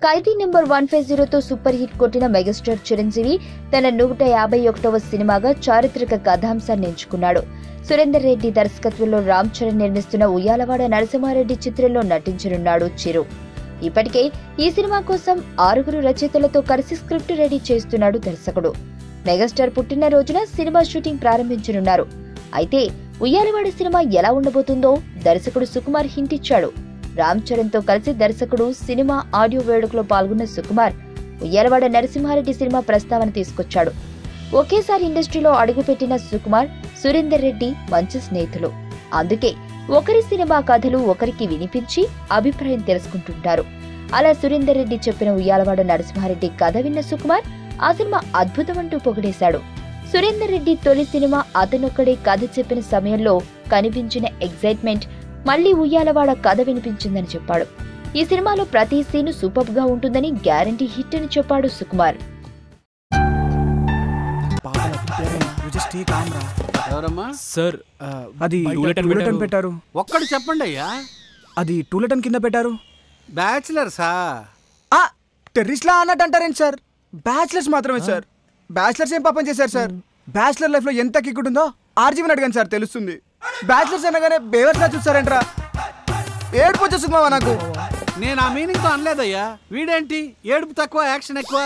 ఖైదీ number 150తో super hit కొట్టిన megastar Chiranjeevi తన 151వ సినిమాగా చారిత్రక కథాంశాన్ని ఎంచుకున్నాడు. సురేందర్ రెడ్డి దర్శకత్వంలో రామ్ చరణ్ నిర్మిస్తున్న ఉయ్యాలవాడ నరసింహారెడ్డి చిత్రంలో నటించనున్నాడు చిరు. ఇప్పటికే ఈ సినిమా కోసం 6 రచయితలతో కలిసి స్క్రిప్ట్ రెడీ చేస్తున్నాడు దర్శకుడు. మెగాస్టార్ పుట్టినరోజున సినిమా షూటింగ్ ప్రారంభించనున్నారు. అయితే ఉయ్యాలవాడ సినిమా ఎలా ఉండబోతుందో దర్శకుడు సుకుమార్ హింట్ ఇచ్చాడు. రామ్ చరణ్ తో కలిసి దర్శకుడు సినిమా ఆడియో వేడుకలో పాల్గొన్న సుకుమార్ ఉయ్యాలవాడ నరసింహారెడ్డి సినిమా ప్రస్తావన తీసుకొచ్చాడు. ఒకేసారి ఇండస్ట్రీలో అడుగుపెట్టిన సుకుమార్, సురేందర్ రెడ్డి మంచి స్నేహితులు. అందుకే ఒకరి సినిమా కథలు ఒకరికి వినిపించి అభిప్రాయం తెలుసుకుంటుంటారు. అలా సురేందర్ రెడ్డి చెప్పిన ఉయ్యాలవాడ నరసింహారెడ్డి కథ విన్న సుకుమార్ ఆ సినిమా అద్భుతమంటూ పొగిడేశాడు. సురేందర్ రెడ్డి తొలి సినిమా అతనొక్కడే కథ చెప్పిన సమయంలో కనిపించిన ఎగ్జైట్మెంట్ మళ్లీ ఉయ్యాలవాడ కథ వినిపించిందని చెప్పాడు. ఈ సినిమాలో ప్రతి సీను సూపర్ గా ఉంటుందని గ్యారంటీ హిట్ అని చెప్పాడు సుకుమార్. ఒక్కడు చెప్పండి అయ్యా. అది టూలెటన్ కింద పెట్టారు. బ్యాచిలర్సా? టెర్రరిస్ట్ లా అన్నట్టు అంటారేంటి సార్? బ్యాచిలర్స్ మాత్రమే సార్. బ్యాచిలర్స్ ఏం పాపం చేశారు సార్? బ్యాచిలర్ లైఫ్ లో ఎంత కిక్ ఉంటుందో ఆర్జీవన్ అడిగాను సార్, తెలుస్తుంది. బ్యాచిలర్స్ అనగానే బేవర్స్ లా చూస్తారేంట్రా? ఏడుపు వచ్చేస్తుంది మావా నాకు. నేను ఆ మీనింగ్ తో అనలేదయ్యా. వీడేంటి ఏడుపు తక్కువ యాక్షన్ ఎక్కువ.